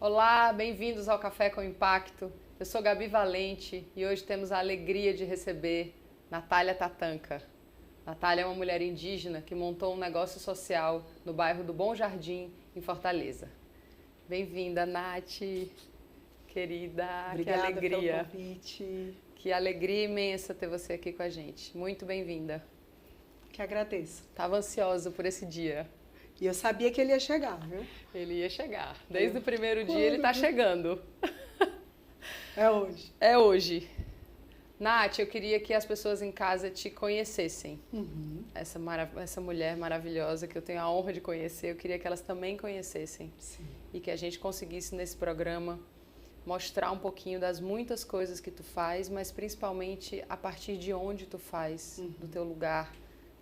Olá, bem-vindos ao Café com Impacto. Eu sou Gabi Valente e hoje temos a alegria de receber Natália Tatanka. Natália é uma mulher indígena que montou um negócio social no bairro do Bom Jardim, em Fortaleza. Bem-vinda, Nath, querida. Obrigada que alegria. pelo convite. Que alegria imensa ter você aqui com a gente. Muito bem-vinda. Que agradeço. Estava ansiosa por esse dia. E eu sabia que ele ia chegar, viu? Ele ia chegar. Desde o primeiro dia ele está chegando. É hoje. É hoje. Nath, eu queria que as pessoas em casa te conhecessem. Essa mulher maravilhosa que eu tenho a honra de conhecer, eu queria que elas também conhecessem. Sim. E que a gente conseguisse nesse programa mostrar um pouquinho das muitas coisas que tu faz, mas principalmente a partir de onde tu faz, do teu lugar,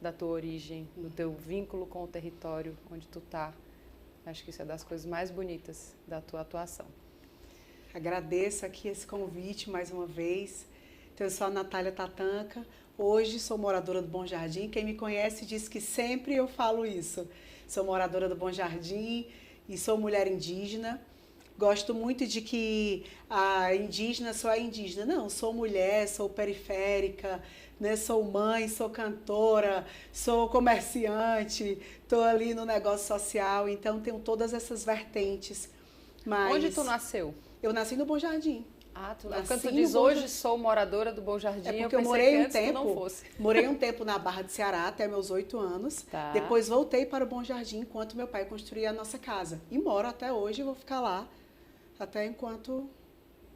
da tua origem, do teu vínculo com o território onde tu tá. Acho que isso é das coisas mais bonitas da tua atuação. Agradeço aqui esse convite mais uma vez. Então, eu sou a Natália Tatanka. Hoje sou moradora do Bom Jardim. Quem me conhece diz que sempre eu falo isso. Sou moradora do Bom Jardim e sou mulher indígena. Gosto muito de que a indígena só é indígena. Não, sou mulher, sou periférica, né? Sou mãe, sou cantora, sou comerciante, estou ali no negócio social, então tenho todas essas vertentes. Mas onde tu nasceu? eu nasci no Bom Jardim. Ah, Nasci quando tu no diz Bom hoje Jardim. sou moradora do Bom Jardim, É porque eu eu pensei morei que um antes tu não tempo, fosse. morei um tempo na Barra do Ceará até meus 8 anos. Tá. Depois voltei para o Bom Jardim enquanto meu pai construía a nossa casa. E moro até hoje, vou ficar lá até enquanto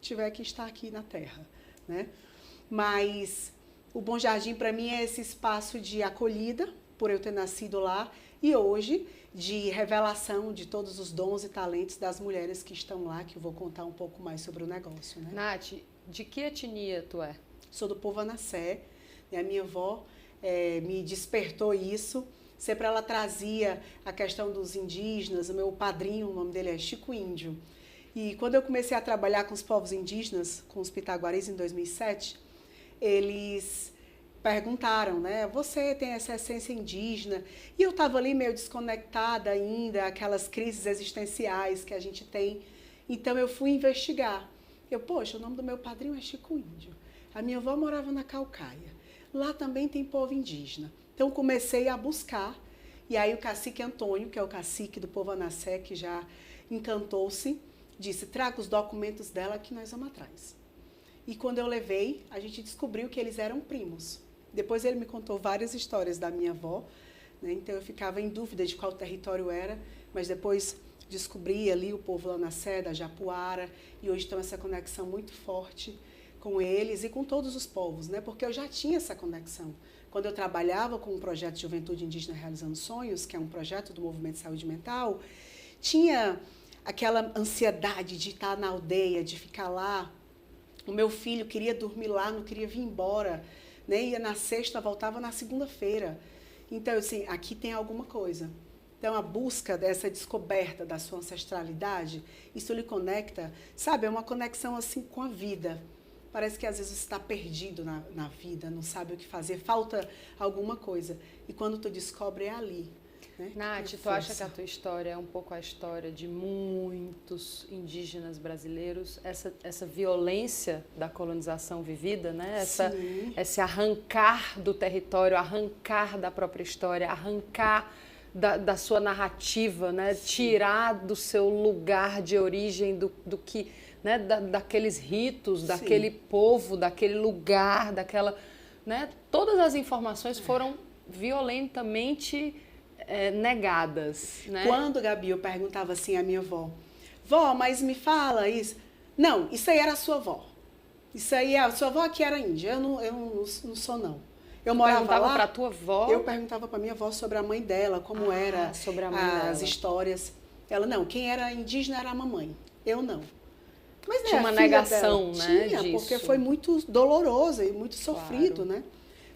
tiver que estar aqui na Terra, né? Mas o Bom Jardim para mim é esse espaço de acolhida, por eu ter nascido lá, e hoje de revelação de todos os dons e talentos das mulheres que estão lá, que eu vou contar um pouco mais sobre o negócio, né? Nath, de que etnia tu é? Sou do povo Anassé, e a minha avó me despertou isso. Sempre ela trazia a questão dos indígenas, o meu padrinho, o nome dele é Chico Índio. E quando eu comecei a trabalhar com os povos indígenas, com os Pitaguaris em 2007, eles perguntaram, né? Você tem essa essência indígena? E eu estava ali meio desconectada ainda, aquelas crises existenciais que a gente tem. Então eu fui investigar. Poxa, o nome do meu padrinho é Chico Índio. A minha avó morava na Caucaia. Lá também tem povo indígena. Então comecei a buscar. E aí o cacique Antônio, que é o cacique do povo Anassé, que já encantou-se, disse, traga os documentos dela que nós vamos atrás. E quando eu levei, a gente descobriu que eles eram primos. Depois ele me contou várias histórias da minha avó, né? Então eu ficava em dúvida de qual território era, mas depois descobri ali o povo lá na Sé, da Japuara, e hoje tem essa conexão muito forte com eles e com todos os povos, né? Porque eu já tinha essa conexão. Quando eu trabalhava com o projeto Juventude Indígena Realizando Sonhos, que é um projeto do Movimento de Saúde Mental, tinha aquela ansiedade de estar na aldeia, de ficar lá. O meu filho queria dormir lá, não queria vir embora, né? Ia na sexta, voltava na segunda-feira. Então, assim, aqui tem alguma coisa. Então, a busca dessa descoberta da sua ancestralidade, isso lhe conecta, sabe? É uma conexão, assim, com a vida. Parece que, às vezes, você está perdido na vida, não sabe o que fazer, falta alguma coisa. E quando tu descobre, é ali. Né? Nath, tu acha que a tua história é um pouco a história de muitos indígenas brasileiros? Essa violência da colonização vivida, né? Esse arrancar do território, arrancar da própria história, arrancar da sua narrativa, né? Tirar do seu lugar de origem, do que, né? Daqueles ritos, daquele povo, daquele lugar, daquela... Né? Todas as informações foram violentamente... negadas, né? Quando, Gabi, eu perguntava assim à minha avó, vó, mas me fala isso. Não, isso aí era a sua avó. Isso aí, a sua avó que era índia, eu não sou, não. Eu morava perguntava lá, para tua avó? Eu perguntava para minha avó sobre a mãe dela, como era sobre a mãe as dela. Histórias. Ela, não, quem era indígena era a mamãe, eu não. Mas, né, tinha uma negação, dela, né, tinha, disso. porque foi muito doloroso e muito sofrido, né?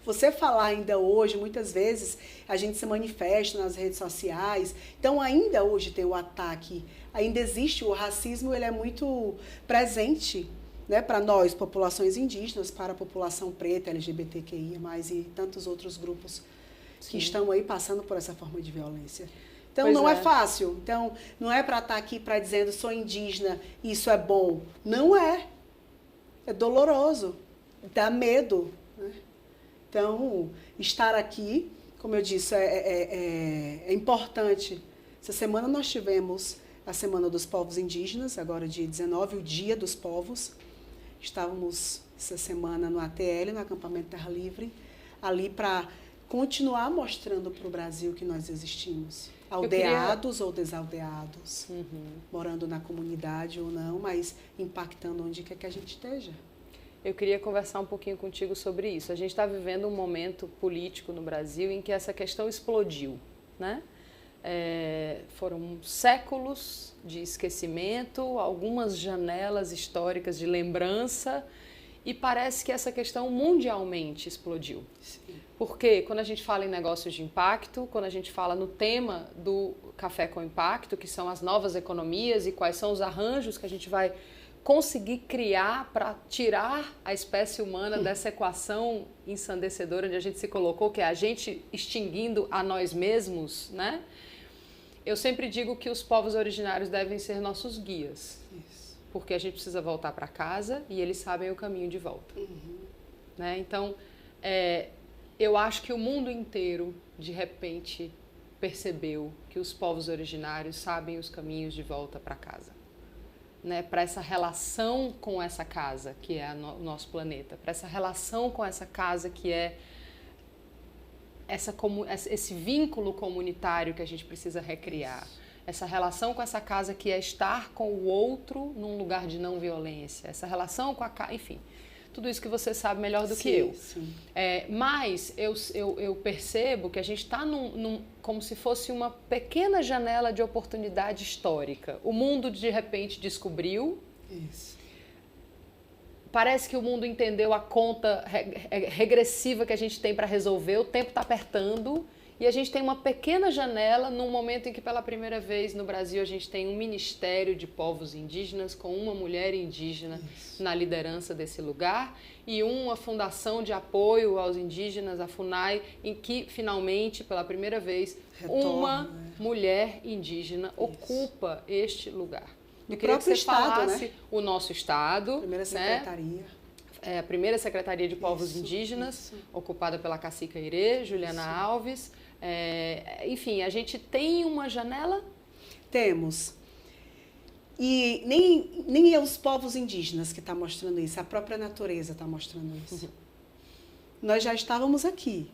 Você falar ainda hoje, muitas vezes, a gente se manifesta nas redes sociais. Então, ainda hoje tem o ataque, ainda existe o racismo, ele é muito presente, né, para nós, populações indígenas, para a população preta, LGBTQIA+, e tantos outros grupos que estão aí passando por essa forma de violência. Então, Pois não é é. fácil. Então, não é para estar aqui para dizendo sou indígena, isso é bom. Não é. É doloroso. Dá medo. Né? Então, estar aqui, como eu disse, é importante. Essa semana nós tivemos a Semana dos Povos Indígenas, agora dia 19, o Dia dos Povos. Estávamos essa semana no ATL, no Acampamento Terra Livre, ali para continuar mostrando para o Brasil que nós existimos. Aldeados ou desaldeados, morando na comunidade ou não, mas impactando onde quer que a gente esteja. Eu queria conversar um pouquinho contigo sobre isso. A gente está vivendo um momento político no Brasil em que essa questão explodiu, né? Foram séculos de esquecimento, algumas janelas históricas de lembrança, e parece que essa questão mundialmente explodiu. Sim. Porque quando a gente fala em negócios de impacto, quando a gente fala no tema do Café com Impacto, que são as novas economias e quais são os arranjos que a gente vai conseguir criar para tirar a espécie humana dessa equação ensandecedora onde a gente se colocou, que é a gente extinguindo a nós mesmos, né? Eu sempre digo que os povos originários devem ser nossos guias. Isso. Porque a gente precisa voltar para casa e eles sabem o caminho de volta. Né? Então, eu acho que o mundo inteiro, de repente, percebeu que os povos originários sabem os caminhos de volta para casa. Né? Para essa relação com essa casa, que é o nosso planeta. Para essa relação com essa casa, que é esse vínculo comunitário que a gente precisa recriar. Isso. Essa relação com essa casa que é estar com o outro num lugar de não violência. Essa relação com a casa, enfim, tudo isso que você sabe melhor do que eu. Sim. Mas eu percebo que a gente está como se fosse uma pequena janela de oportunidade histórica. O mundo de repente descobriu. Isso. Parece que o mundo entendeu a conta regressiva que a gente tem para resolver, o tempo está apertando e a gente tem uma pequena janela num momento em que pela primeira vez no Brasil a gente tem um Ministério de Povos Indígenas com uma mulher indígena na liderança desse lugar e uma fundação de apoio aos indígenas, a FUNAI, em que finalmente pela primeira vez uma mulher indígena ocupa este lugar. Eu queria que você falasse o nosso estado. Primeira secretaria. Né? A primeira Secretaria de Povos Indígenas, ocupada pela cacica Irê, Juliana Alves. Enfim, a gente tem uma janela? Temos. E nem é os povos indígenas que estão mostrando isso, a própria natureza está mostrando isso. Nós já estávamos aqui.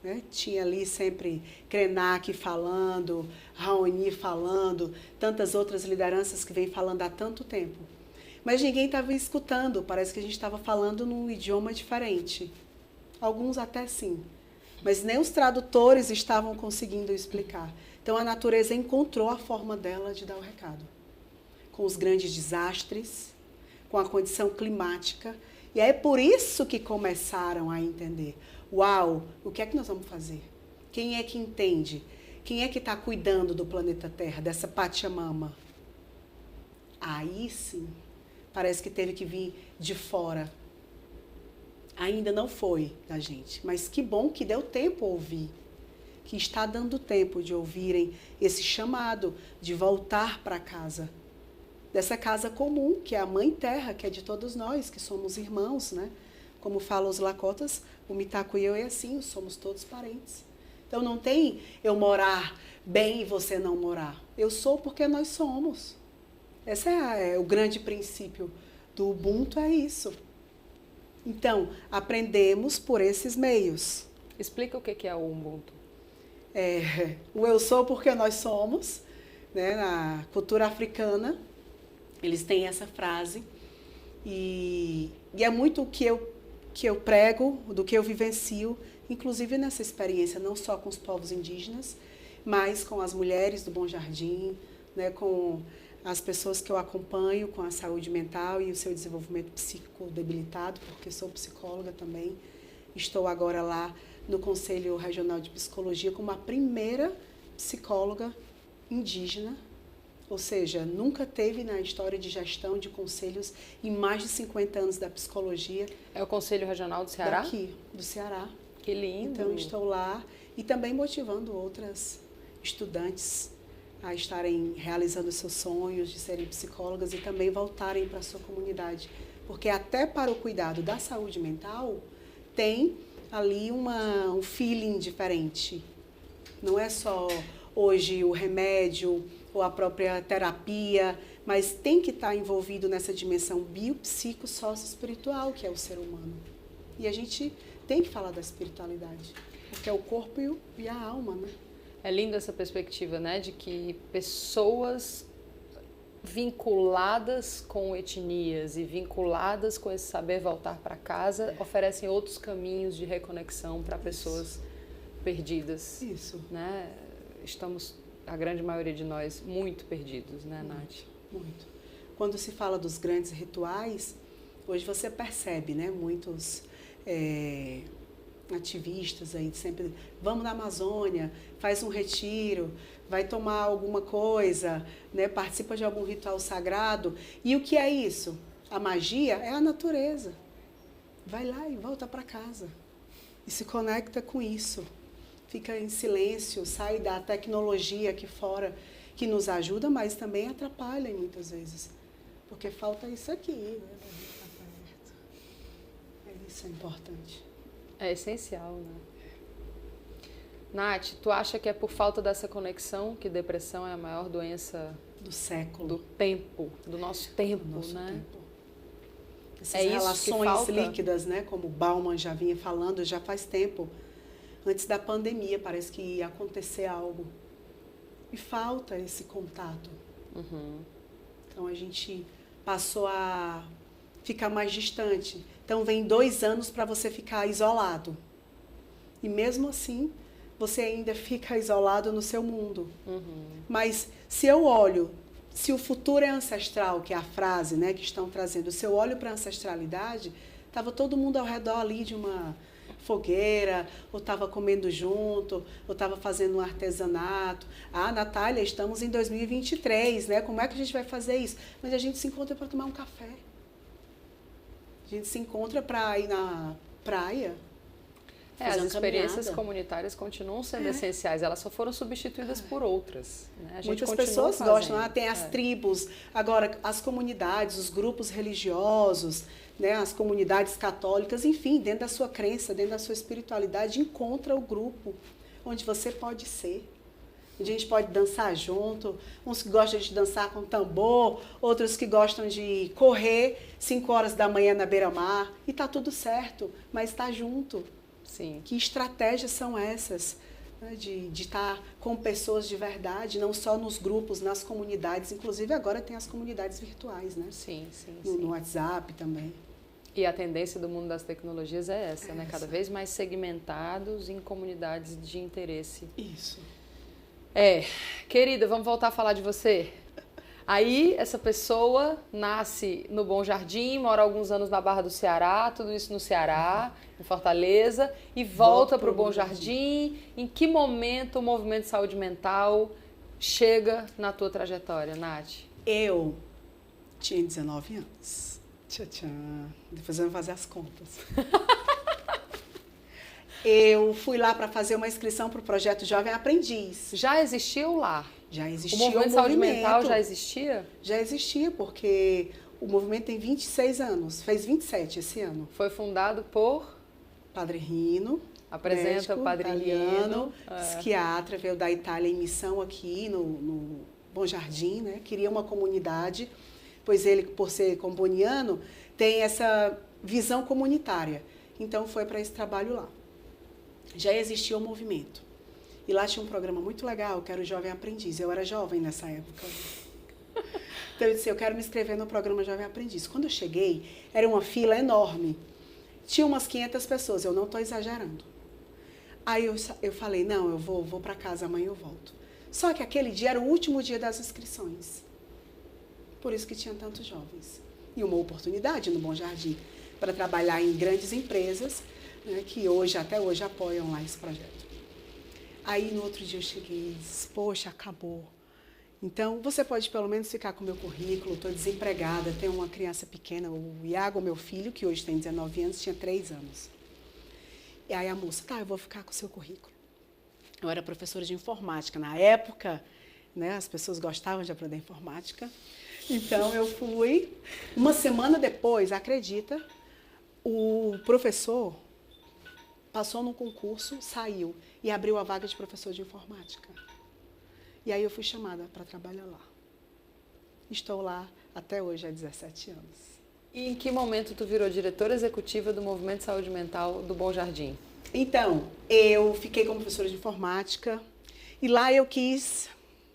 Né? Tinha ali sempre Krenak falando, Raoni falando, tantas outras lideranças que vêm falando há tanto tempo. Mas ninguém estava escutando, parece que a gente estava falando num idioma diferente. Alguns até sim, mas nem os tradutores estavam conseguindo explicar. Então a natureza encontrou a forma dela de dar o recado. Com os grandes desastres, com a condição climática. E é por isso que começaram a entender. Uau, o que é que nós vamos fazer? Quem é que entende? Quem é que está cuidando do planeta Terra, dessa Pachamama? Aí sim, parece que teve que vir de fora. Ainda não foi da gente, mas que bom que deu tempo a ouvir. Que está dando tempo de ouvirem esse chamado de voltar para casa. Dessa casa comum, que é a Mãe Terra, que é de todos nós, que somos irmãos, né? Como falam os Lakotas, o Mitaku e eu é assim, somos todos parentes. Então não tem eu morar bem e você não morar. Eu sou porque nós somos. Esse é o grande princípio do Ubuntu, é isso. Então, aprendemos por esses meios. Explica o que é o Ubuntu. O eu sou porque nós somos, né? Na cultura africana, eles têm essa frase. E é muito o que eu prego, do que eu vivencio, inclusive nessa experiência, não só com os povos indígenas, mas com as mulheres do Bom Jardim, né, com as pessoas que eu acompanho com a saúde mental e o seu desenvolvimento psicodebilitado, porque sou psicóloga também. Estou agora lá no Conselho Regional de Psicologia como a primeira psicóloga indígena, ou seja, nunca teve na história de gestão de conselhos em mais de 50 anos da psicologia. É o Conselho Regional do Ceará? Daqui, do Ceará. Que lindo! Então, estou lá e também motivando outras estudantes a estarem realizando seus sonhos de serem psicólogas e também voltarem para a sua comunidade. Porque até para o cuidado da saúde mental, tem ali um feeling diferente. Não é só hoje o remédio ou a própria terapia, mas tem que estar envolvido nessa dimensão biopsico-sócio-espiritual, que é o ser humano. E a gente tem que falar da espiritualidade, porque é o corpo e a alma, né? É linda essa perspectiva, né, de que pessoas vinculadas com etnias e vinculadas com esse saber voltar para casa oferecem outros caminhos de reconexão para pessoas perdidas. Isso. Né? Estamos, a grande maioria de nós, muito perdidos, né, Nath? Muito. Quando se fala dos grandes rituais, hoje você percebe, né, muitos ativistas aí sempre, vamos na Amazônia, faz um retiro, vai tomar alguma coisa, né, participa de algum ritual sagrado. E o que é isso? A magia é a natureza. Vai lá e volta para casa. E se conecta com isso. Fica em silêncio, sai da tecnologia aqui fora, que nos ajuda, mas também atrapalha muitas vezes. Porque falta isso aqui, né, para a gente estar perto. Isso é importante. É essencial, né? Nath, tu acha que é por falta dessa conexão que depressão é a maior doença do século? Do tempo, do nosso tempo, né? Tempo. Essas relações líquidas, né? Como Bauman já vinha falando, já faz tempo. Antes da pandemia, parece que ia acontecer algo. E falta esse contato. Uhum. Então, a gente passou a ficar mais distante. Então, vem 2 anos para você ficar isolado. E mesmo assim, você ainda fica isolado no seu mundo. Uhum. Mas se eu olho, se o futuro é ancestral, que é a frase, né, que estão trazendo, se eu olho para a ancestralidade, estava todo mundo ao redor ali de uma fogueira, ou estava comendo junto, ou estava fazendo um artesanato. Ah, Natália, estamos em 2023, né? Como é que a gente vai fazer isso? Mas a gente se encontra para tomar um café. A gente se encontra para ir na praia. As experiências comunitárias continuam sendo essenciais, elas só foram substituídas por outras. Né? Muitas pessoas gostam, tem as tribos, agora as comunidades, os grupos religiosos, né, as comunidades católicas, enfim, dentro da sua crença, dentro da sua espiritualidade, encontra o grupo onde você pode ser. A gente pode dançar junto, uns que gostam de dançar com tambor, outros que gostam de correr 5 horas da manhã na beira-mar, e tá tudo certo, mas está junto. Sim. Que estratégias são essas, né, de estar com pessoas de verdade, não só nos grupos, nas comunidades, inclusive agora tem as comunidades virtuais, né? Sim, sim, no WhatsApp também. E a tendência do mundo das tecnologias é essa, né? Cada vez mais segmentados em comunidades de interesse. Isso. Querida, vamos voltar a falar de você? Aí, essa pessoa nasce no Bom Jardim, mora alguns anos na Barra do Ceará, tudo isso no Ceará, em Fortaleza, e volta para o Bom Jardim. Em que momento o movimento de saúde mental chega na tua trajetória, Nath? Eu tinha 19 anos. Tchan. Depois eu vou fazer as contas. Eu fui lá para fazer uma inscrição para o projeto Jovem Aprendiz. Já existia o LAR? Já existia o movimento de saúde mental já existia? Já existia, porque o movimento tem 26 anos, fez 27 esse ano. Foi fundado por? Padre Rino. Apresenta médico, o Padre Rino. Psiquiatra, veio da Itália em missão aqui no Bom Jardim, né? Queria uma comunidade, pois ele, por ser comboniano, tem essa visão comunitária. Então foi para esse trabalho lá. Já existia o movimento. E lá tinha um programa muito legal, que era o Jovem Aprendiz. Eu era jovem nessa época. Então eu disse, eu quero me inscrever no programa Jovem Aprendiz. Quando eu cheguei, era uma fila enorme. Tinha umas 500 pessoas, eu não estou exagerando. Aí eu falei, não, eu vou para casa, amanhã eu volto. Só que aquele dia era o último dia das inscrições. Por isso que tinha tantos jovens. E uma oportunidade no Bom Jardim para trabalhar em grandes empresas, né, que até hoje apoiam lá esse projeto. Aí, no outro dia, eu cheguei e disse, poxa, acabou. Então, você pode pelo menos ficar com o meu currículo, estou desempregada, tenho uma criança pequena, o Iago, meu filho, que hoje tem 19 anos, tinha 3 anos. E aí a moça, tá, eu vou ficar com o seu currículo. Eu era professora de informática. Na época, né, as pessoas gostavam de aprender informática. Então, eu fui. Uma semana depois, acredita, o professor passou num concurso, saiu e abriu a vaga de professor de informática. E aí eu fui chamada para trabalhar lá. Estou lá até hoje, há 17 anos. E em que momento tu virou diretora executiva do Movimento de Saúde Mental do Bom Jardim? Então, eu fiquei como professora de informática e lá eu quis...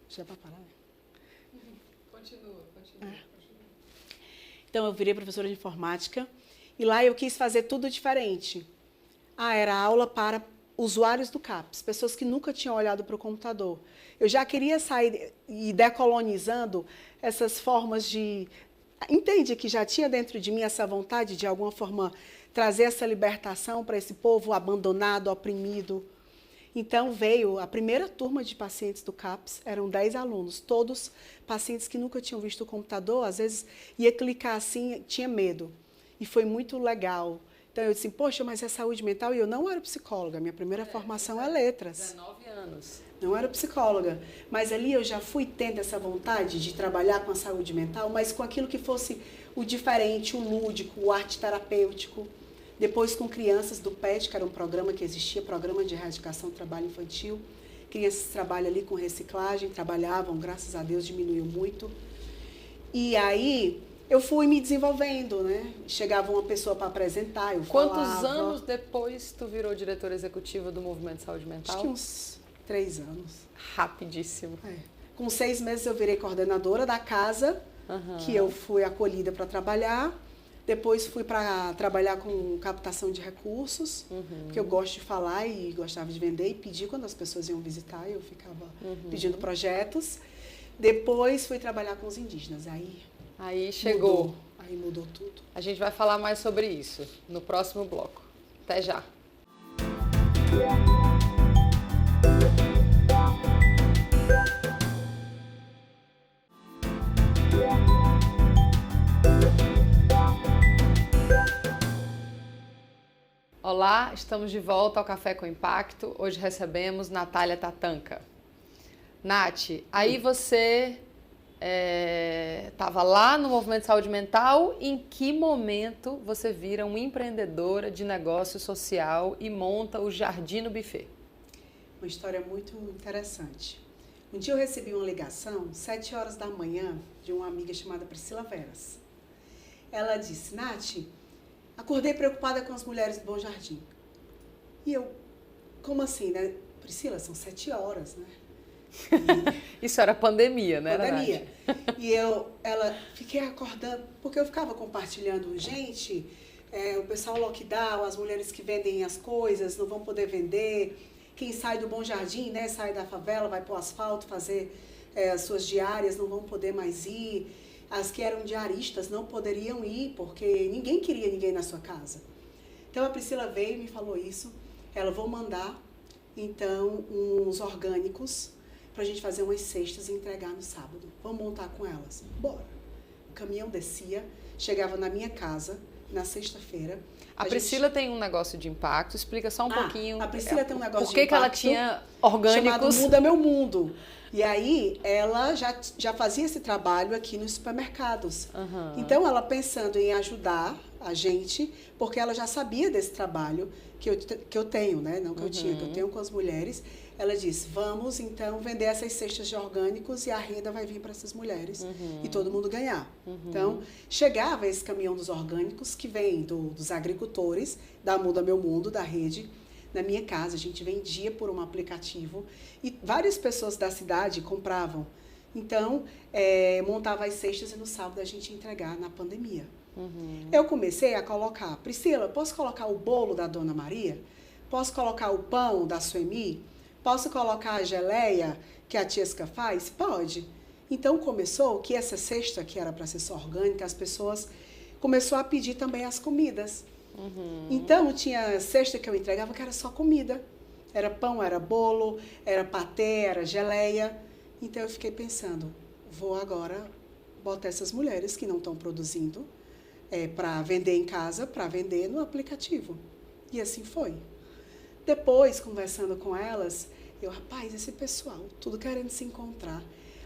Já para parar? Continua. Então, eu virei professora de informática e lá eu quis fazer tudo diferente. Era aula para usuários do CAPS, pessoas que nunca tinham olhado para o computador. Eu já queria sair e decolonizando essas formas de... Entende que já tinha dentro de mim essa vontade de alguma forma trazer essa libertação para esse povo abandonado, oprimido. Então veio a primeira turma de pacientes do CAPS, eram 10 alunos, todos pacientes que nunca tinham visto o computador, às vezes ia clicar assim, tinha medo. E foi muito legal. Então eu disse, poxa, mas é saúde mental? E eu não era psicóloga, minha primeira formação é letras. 19 anos. Não era psicóloga, mas ali eu já fui tendo essa vontade de trabalhar com a saúde mental, mas com aquilo que fosse o diferente, o lúdico, o arte terapêutico. Depois com crianças do PET, que era um programa que existia, Programa de Erradicação do Trabalho Infantil. Crianças trabalham ali com reciclagem, trabalhavam, graças a Deus diminuiu muito. E aí eu fui me desenvolvendo, né? Chegava uma pessoa para apresentar, eu falava. Quantos anos depois tu virou diretora executiva do Movimento de Saúde Mental? Acho que uns 3 anos. Rapidíssimo. Com 6 meses eu virei coordenadora da casa, que eu fui acolhida para trabalhar. Depois fui para trabalhar com captação de recursos, porque eu gosto de falar e gostava de vender e pedir quando as pessoas iam visitar, eu ficava pedindo projetos. Depois fui trabalhar com os indígenas, aí chegou. Mudou. Aí mudou tudo. A gente vai falar mais sobre isso no próximo bloco. Até já. Olá, estamos de volta ao Café com Impacto. Hoje recebemos Natália Tatanka. Nath, aí você estava lá no Movimento de Saúde Mental. Em que momento você vira uma empreendedora de negócio social e monta o Jardim no Buffet? Uma história muito interessante. Um dia eu recebi uma ligação, 7 horas da manhã, de uma amiga chamada Priscila Veras. Ela disse, Nath, acordei preocupada com as mulheres do Bom Jardim. E eu, como assim, né? Priscila, são 7 horas, né? Isso era pandemia, né? Pandemia. E fiquei acordando, porque eu ficava compartilhando, gente, o pessoal lockdown, as mulheres que vendem as coisas não vão poder vender. Quem sai do Bom Jardim, né, sai da favela, vai para o asfalto fazer as suas diárias, não vão poder mais ir. As que eram diaristas não poderiam ir, porque ninguém queria ninguém na sua casa. Então a Priscila veio e me falou isso. Ela, vou mandar, então, uns orgânicos para a gente fazer umas cestas e entregar no sábado. Vamos montar com elas? Bora. O caminhão descia, chegava na minha casa, na sexta-feira. A Priscila tem um negócio de impacto, explica só um pouquinho. A Priscila tem um negócio de impacto. Por que ela tinha orgânicos? Chamado Muda Meu Mundo. E aí, ela já fazia esse trabalho aqui nos supermercados. Então, ela pensando em ajudar a gente, porque ela já sabia desse trabalho que eu tenho, né? Não que eu tinha, que eu tenho com as mulheres. Ela disse, vamos, então, vender essas cestas de orgânicos e a renda vai vir para essas mulheres e todo mundo ganhar. Então, chegava esse caminhão dos orgânicos que vem dos agricultores, da Muda Meu Mundo, da rede, na minha casa. A gente vendia por um aplicativo e várias pessoas da cidade compravam. Então, montava as cestas e no sábado a gente ia entregar na pandemia. Eu comecei a colocar, Priscila, posso colocar o bolo da Dona Maria? Posso colocar o pão da Suemi? Posso colocar a geleia que a Tiesca faz? Pode. Então começou que essa cesta, que era para ser só orgânica, as pessoas começaram a pedir também as comidas. Então tinha cesta que eu entregava que era só comida. Era pão, era bolo, era patê, era geleia. Então eu fiquei pensando, vou agora botar essas mulheres que não estão produzindo para vender em casa, para vender no aplicativo. E assim foi. Depois, conversando com elas, Eu, rapaz, esse pessoal, tudo querendo se encontrar.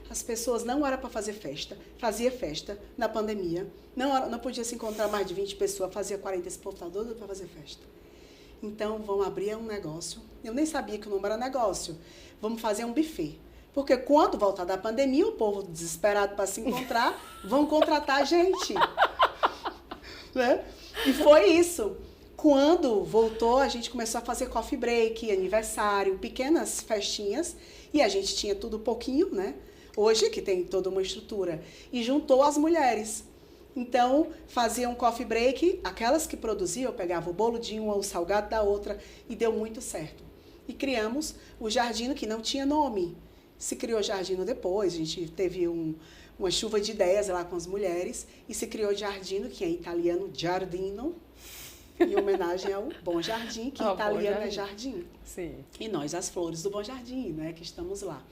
As pessoas não era para fazer festa, fazia festa na pandemia. Não podia se encontrar mais de 20 pessoas, fazia 40, esse povo tá doido para fazer festa. Então, vamos abrir um negócio. Eu nem sabia que o nome era negócio. Vamos fazer um buffet. Porque quando voltar da pandemia, o povo desesperado para se encontrar, vão contratar a gente. Né? E foi isso. Quando voltou, a gente começou a fazer coffee break, aniversário, pequenas festinhas. E a gente tinha tudo pouquinho, né? Hoje que tem toda uma estrutura. E juntou as mulheres. Então, fazia um coffee break, aquelas que produziam, eu pegava o bolo de uma, o salgado da outra, e deu muito certo. E criamos o Jardino, que não tinha nome. Se criou Jardino depois, a gente teve uma chuva de ideias lá com as mulheres, e se criou Jardino, que é em italiano Giardino, em homenagem ao Bom Jardim, que em italiano é jardim. Sim. E nós, as flores do Bom Jardim, né, que estamos lá.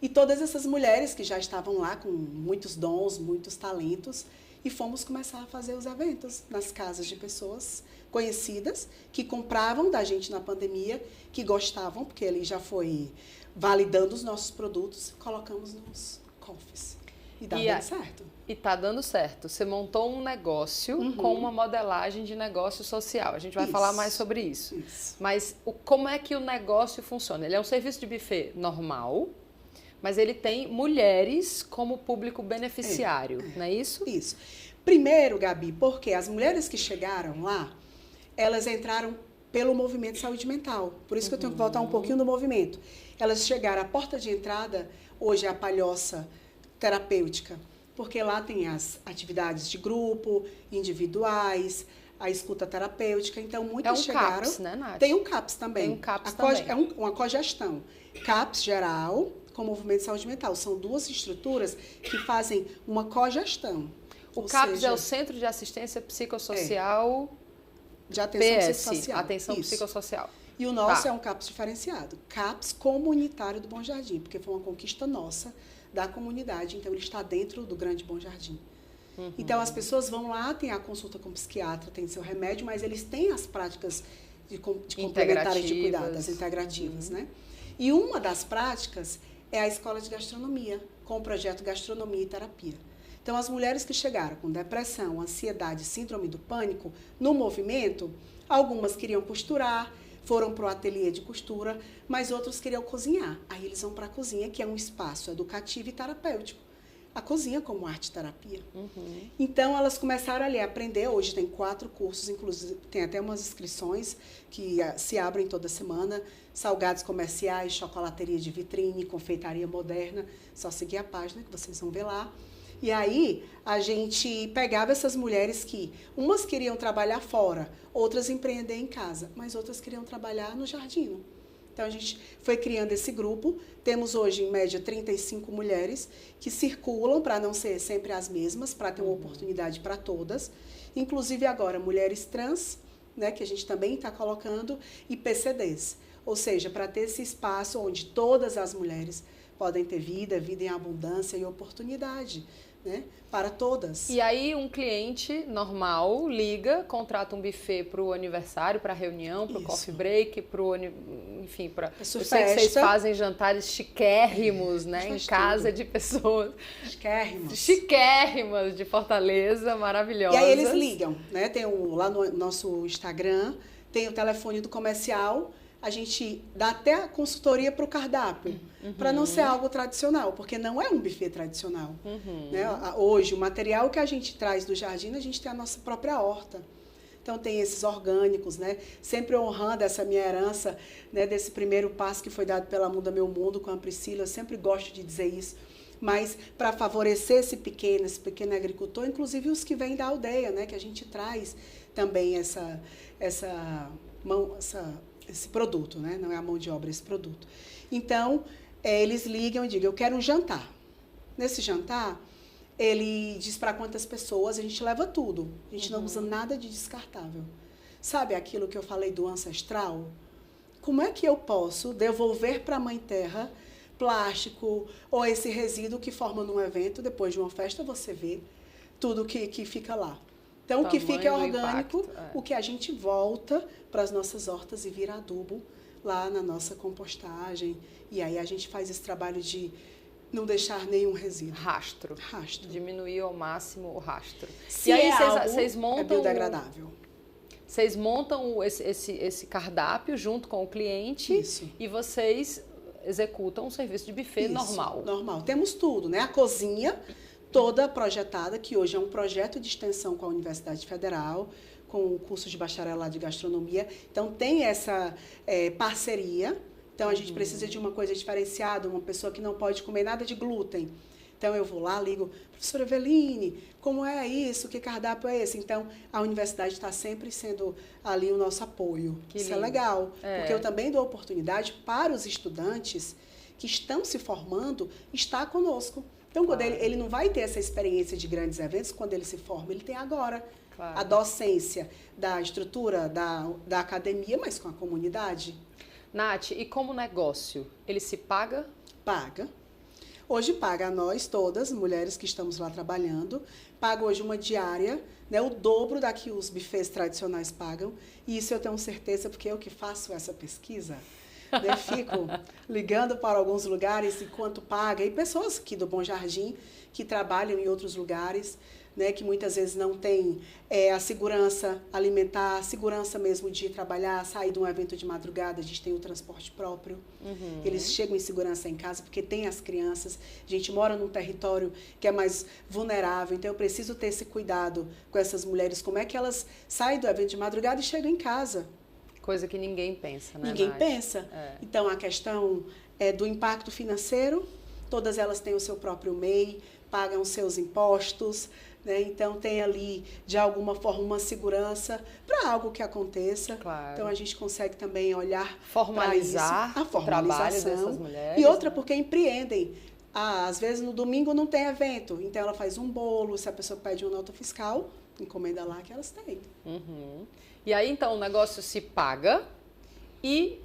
E todas essas mulheres que já estavam lá com muitos dons, muitos talentos, e fomos começar a fazer os eventos nas casas de pessoas conhecidas que compravam da gente na pandemia, que gostavam, porque ele já foi validando os nossos produtos, colocamos nos coffees. E dá bem certo. E tá dando certo. Você montou um negócio com uma modelagem de negócio social. A gente vai falar mais sobre isso. Mas como é que o negócio funciona? Ele é um serviço de buffet normal, mas ele tem mulheres como público beneficiário, não é isso? Isso. Primeiro, Gabi, porque as mulheres que chegaram lá, elas entraram pelo movimento saúde mental. Por isso que eu tenho que voltar um pouquinho do movimento. Elas chegaram, a porta de entrada, hoje é a Palhoça Terapêutica, porque lá tem as atividades de grupo, individuais, a escuta terapêutica. Então, muitas chegaram... CAPS, né, Nath? Tem um CAPS também. Tem um CAPS também. É uma cogestão. CAPS geral com o movimento de saúde mental. São duas estruturas que fazem uma cogestão. O CAPS é o Centro de Assistência Psicossocial... De atenção PS, psicossocial. atenção psicossocial. E o nosso é um CAPS diferenciado. CAPS comunitário do Bom Jardim, porque foi uma conquista nossa da comunidade. Então, ele está dentro do Grande Bom Jardim. Então, as pessoas vão lá, tem a consulta com o psiquiatra, tem seu remédio, mas eles têm as práticas de complementares de cuidado, as integrativas, né? E uma das práticas é a escola de gastronomia, com o projeto Gastronomia e Terapia. Então, as mulheres que chegaram com depressão, ansiedade, síndrome do pânico, no movimento, algumas queriam costurar, foram para o ateliê de costura, mas outros queriam cozinhar. Aí eles vão para a cozinha, que é um espaço educativo e terapêutico. A cozinha como arte-terapia. Então, elas começaram ali a aprender. Hoje tem 4 cursos, inclusive tem até umas inscrições que se abrem toda semana. Salgados comerciais, chocolateria de vitrine, confeitaria moderna. Só seguir a página que vocês vão ver lá. E aí, a gente pegava essas mulheres que umas queriam trabalhar fora, outras empreender em casa, mas outras queriam trabalhar no Jardino. Então, a gente foi criando esse grupo. Temos hoje, em média, 35 mulheres que circulam para não ser sempre as mesmas, para ter uma oportunidade para todas. Inclusive, agora, mulheres trans, né, que a gente também está colocando, e PCDs. Ou seja, para ter esse espaço onde todas as mulheres podem ter vida em abundância e oportunidade, né? Para todas. E aí um cliente normal liga, contrata um buffet para o aniversário, para a reunião, para o coffee break, para o... Enfim, para... Eu sei que vocês fazem jantares chiquérrimos, né? Em casa de pessoas... Chiquérrimas de Fortaleza, maravilhosas. E aí eles ligam, né? Tem lá no nosso Instagram, tem o telefone do comercial... A gente dá até a consultoria para o cardápio, para não ser algo tradicional, porque não é um buffet tradicional. Né? Hoje, o material que a gente traz do jardim, a gente tem a nossa própria horta. Então, tem esses orgânicos, né? Sempre honrando essa minha herança, né? Desse primeiro passo que foi dado pela Muda Meu Mundo com a Priscila. Eu sempre gosto de dizer isso. Mas, para favorecer esse pequeno agricultor, inclusive os que vêm da aldeia, né? Que a gente traz também esse produto, né? Não é a mão de obra, esse produto. Então, eles ligam e digam, eu quero um jantar. Nesse jantar, ele diz para quantas pessoas, a gente leva tudo. A gente não usa nada de descartável. Sabe aquilo que eu falei do ancestral? Como é que eu posso devolver para a Mãe Terra plástico ou esse resíduo que forma num evento, depois de uma festa você vê tudo que fica lá. Então, o que fica é orgânico, o que a gente volta para as nossas hortas e vira adubo lá na nossa compostagem. E aí a gente faz esse trabalho de não deixar nenhum resíduo. Rastro. Diminuir ao máximo o rastro. Se e aí vocês montam, é biodegradável. Vocês montam esse cardápio junto com o cliente. Isso. E vocês executam um serviço de buffet normal. Normal. Temos tudo, né? A cozinha toda projetada, que hoje é um projeto de extensão com a Universidade Federal, com o curso de bacharelado de gastronomia. Então, tem essa parceria. Então, a gente precisa de uma coisa diferenciada, uma pessoa que não pode comer nada de glúten. Então, eu vou lá, ligo, professora Eveline, como é isso? Que cardápio é esse? Então, a universidade está sempre sendo ali o nosso apoio. Isso é legal, porque eu também dou oportunidade para os estudantes que estão se formando estar conosco. Então, quando ele não vai ter essa experiência de grandes eventos, quando ele se forma, ele tem agora. A docência da estrutura da academia, mas com a comunidade. Nath, e como negócio, ele se paga? Paga. Hoje paga a nós todas, mulheres que estamos lá trabalhando, paga hoje uma diária, né, o dobro da que os buffets tradicionais pagam. E isso eu tenho certeza, porque eu que faço essa pesquisa, né, fico ligando para alguns lugares e quanto paga. E pessoas aqui do Bom Jardim que trabalham em outros lugares, né, que muitas vezes não têm a segurança alimentar, a segurança mesmo de trabalhar, sair de um evento de madrugada, a gente tem o transporte próprio. Eles chegam em segurança em casa porque tem as crianças. A gente mora num território que é mais vulnerável, então eu preciso ter esse cuidado com essas mulheres, como é que elas saem do evento de madrugada e chegam em casa. Coisa que ninguém pensa, né, Ninguém Nath? pensa. Então, a questão do impacto financeiro, todas elas têm o seu próprio MEI, pagam os seus impostos, né? Então, tem ali, de alguma forma, uma segurança para algo que aconteça. Claro. Então, a gente consegue também olhar formalizar para isso, o trabalho dessas mulheres. E outra, porque empreendem. Às vezes, no domingo não tem evento, então ela faz um bolo, se a pessoa pede uma nota fiscal, encomenda lá que elas têm. E aí, então, o negócio se paga e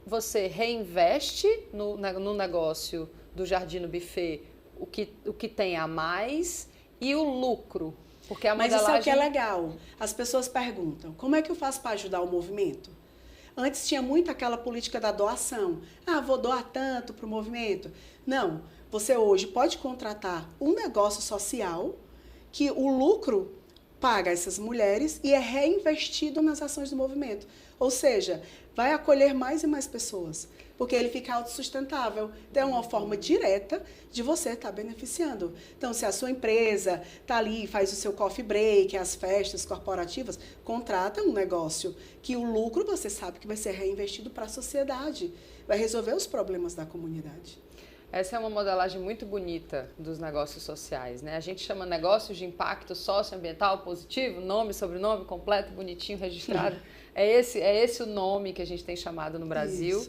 você reinveste no negócio do Jardim no Buffet o que tem a mais e o lucro. Porque a modelagem... Mas isso é o que é legal. As pessoas perguntam, como é que eu faço para ajudar o movimento? Antes tinha muito aquela política da doação. Vou doar tanto para o movimento. Não, você hoje pode contratar um negócio social que o lucro paga essas mulheres e é reinvestido nas ações do movimento. Ou seja, vai acolher mais e mais pessoas, porque ele fica autossustentável. Então, é uma forma direta de você estar beneficiando. Então, se a sua empresa está ali, faz o seu coffee break, as festas corporativas, contrata um negócio que o lucro você sabe que vai ser reinvestido para a sociedade, vai resolver os problemas da comunidade. Essa é uma modelagem muito bonita dos negócios sociais, né? A gente chama negócios de impacto socioambiental positivo, nome, sobrenome, completo, bonitinho, registrado. É esse o nome que a gente tem chamado no Brasil.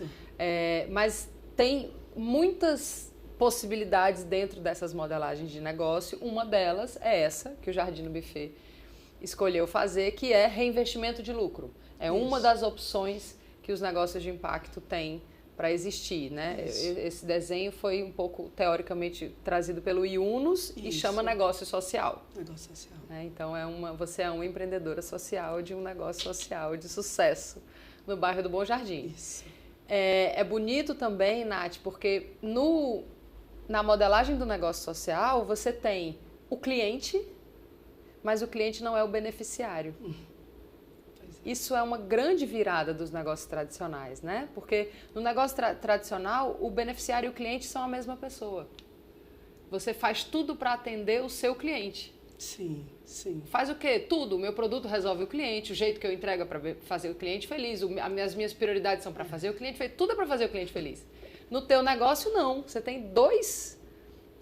Mas tem muitas possibilidades dentro dessas modelagens de negócio. Uma delas é essa que o Jardim no Buffet escolheu fazer, que é reinvestimento de lucro. É uma das opções que os negócios de impacto têm para existir, né? Esse desenho foi um pouco, teoricamente, trazido pelo Yunus e chama negócio social. Negócio social. Então, você é uma empreendedora social de um negócio social de sucesso no bairro do Bom Jardim. Isso. É bonito também, Nath, porque na modelagem do negócio social, você tem o cliente, mas o cliente não é o beneficiário. Isso é uma grande virada dos negócios tradicionais, né? Porque no negócio tradicional, o beneficiário e o cliente são a mesma pessoa. Você faz tudo para atender o seu cliente. Sim, sim. Faz o quê? Tudo. O meu produto resolve o cliente, o jeito que eu entrego é para fazer o cliente feliz, as minhas prioridades são para fazer o cliente feliz, tudo é para fazer o cliente feliz. No teu negócio, não. Você tem dois